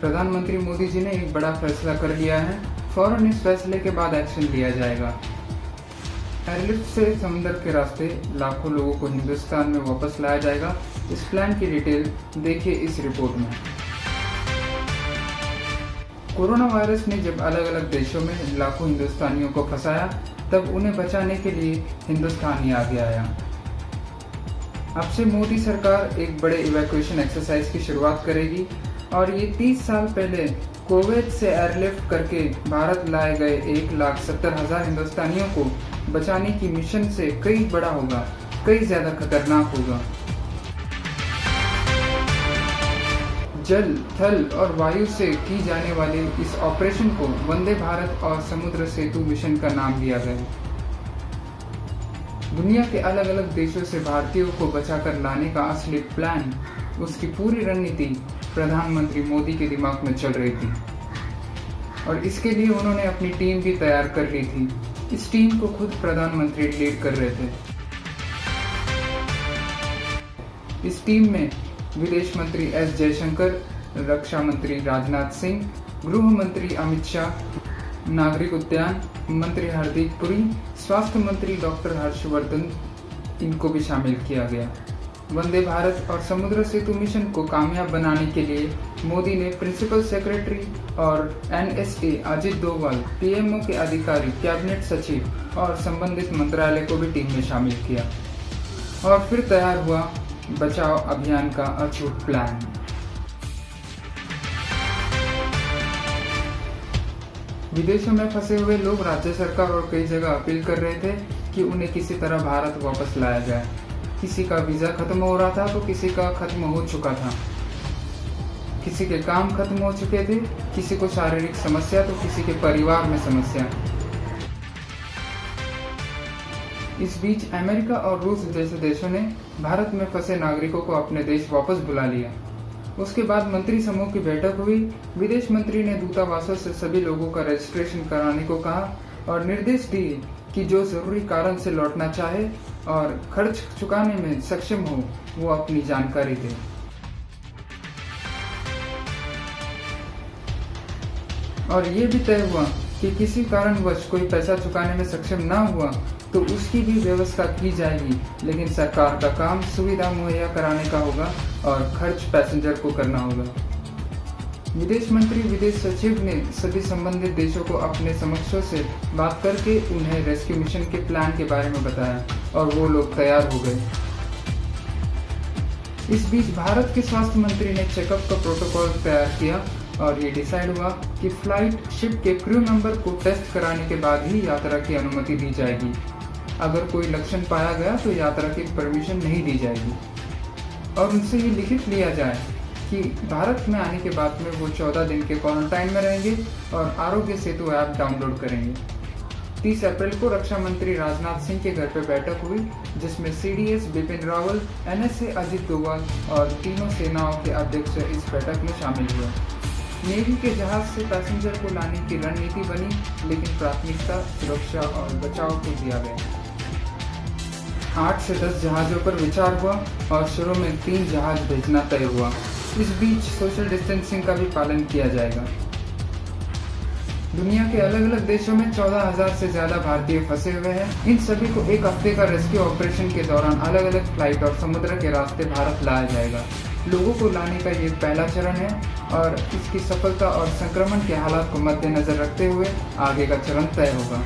प्रधानमंत्री मोदी जी ने एक बड़ा फैसला कर लिया है। फौरन इस फैसले के बाद एक्शन लिया जाएगा। एयरलिफ्ट से समुद्र के रास्ते लाखों लोगों को हिंदुस्तान में वापस लाया जाएगा। इस प्लान की डिटेल देखिए इस रिपोर्ट में। कोरोना वायरस ने जब अलग अलग देशों में लाखों हिंदुस्तानियों को फंसाया, तब उन्हें बचाने के लिए हिंदुस्तान ही आगे आया। अब से मोदी सरकार एक बड़े इवैक्यूएशन एक्सरसाइज की शुरुआत करेगी और ये 30 साल पहले कुवैत से एयरलिफ्ट करके भारत लाए गए 1,70,000 हिंदुस्तानियों को बचाने की मिशन से कई बड़ा होगा, कई ज्यादा खतरनाक होगा। जल, थल और वायु से की जाने वाले इस ऑपरेशन को वंदे भारत और समुद्र सेतु मिशन का नाम दिया गया। दुनिया के अलग अलग देशों से भारतीयों को बचाकर लाने का असली प्लान, उसकी पूरी रणनीति प्रधानमंत्री मोदी के दिमाग में चल रही थी और इसके लिए उन्होंने अपनी टीम भी तैयार कर ली थी। इस टीम को खुद प्रधानमंत्री लीड कर रहे थे। इस टीम में विदेश मंत्री एस जयशंकर, रक्षा मंत्री राजनाथ सिंह, गृह मंत्री अमित शाह, नागरिक उड्डयन मंत्री हरदीप पुरी, स्वास्थ्य मंत्री डॉक्टर हर्षवर्धन, इनको भी शामिल किया गया। वंदे भारत और समुद्र सेतु मिशन को कामयाब बनाने के लिए मोदी ने प्रिंसिपल सेक्रेटरी और NSA अजित डोभाल, PMO के अधिकारी, कैबिनेट सचिव और संबंधित मंत्रालय को भी टीम में शामिल किया और फिर तैयार हुआ बचाव अभियान का अछूत प्लान। विदेशों में फंसे हुए लोग राज्य सरकार और कई जगह अपील कर रहे थे कि उन्हें किसी तरह भारत वापस लाया जाए। किसी का वीजा खत्म हो रहा था तो किसी का खत्म हो चुका था, किसी के काम खत्म हो चुके थे, किसी को शारीरिक समस्या तो किसी के परिवार में समस्या। इस बीच अमेरिका और रूस जैसे देशों ने भारत में फंसे नागरिकों को अपने देश वापस बुला लिया। उसके बाद मंत्री समूह की बैठक हुई। विदेश मंत्री ने दूतावासों से सभी लोगों का रजिस्ट्रेशन कराने को कहा और निर्देश दिए कि जो जरूरी कारण से लौटना चाहे और खर्च चुकाने में सक्षम हो, वो अपनी जानकारी दे। और ये भी तय हुआ कि किसी कारणवश कोई पैसा चुकाने में सक्षम ना हुआ तो उसकी भी व्यवस्था की जाएगी, लेकिन सरकार का काम सुविधा मुहैया कराने का होगा और खर्च पैसेंजर को करना होगा। विदेश मंत्री, विदेश सचिव ने सभी संबंधित देशों को अपने समकक्षों से बात करके उन्हें रेस्क्यू मिशन के प्लान के बारे में बताया और वो लोग तैयार हो गए। इस बीच भारत के स्वास्थ्य मंत्री ने चेकअप का प्रोटोकॉल तैयार किया और ये डिसाइड हुआ कि फ्लाइट शिप के क्रू मेंबर को टेस्ट कराने के बाद ही यात्रा की अनुमति दी जाएगी। अगर कोई लक्षण पाया गया तो यात्रा की परमिशन नहीं दी जाएगी और उनसे ये लिखित लिया जाए कि भारत में आने के बाद में वो 14 दिन के क्वारंटाइन में रहेंगे और आरोग्य सेतु ऐप डाउनलोड करेंगे। 30 अप्रैल को रक्षा मंत्री राजनाथ सिंह के घर पर बैठक हुई, जिसमें CDS बिपिन रावत, NSA अजित डोभाल और तीनों सेनाओं के अध्यक्ष इस बैठक में शामिल हुए। नेवी के जहाज से पैसेंजर को लाने की रणनीति बनी, लेकिन प्राथमिकता सुरक्षा और बचाव को दिया गया। 8 से 10 जहाजों पर विचार हुआ और शुरू में 3 जहाज भेजना तय हुआ। इस बीच सोशल डिस्टेंसिंग का भी पालन किया जाएगा। दुनिया के अलग अलग देशों में 14,000 से ज्यादा भारतीय फंसे हुए हैं। इन सभी को एक हफ्ते का रेस्क्यू ऑपरेशन के दौरान अलग अलग फ्लाइट और समुद्र के रास्ते भारत लाया जाएगा। लोगों को लाने का ये पहला चरण है और इसकी सफलता और संक्रमण के हालात को मद्देनजर रखते हुए आगे का चरण तय होगा।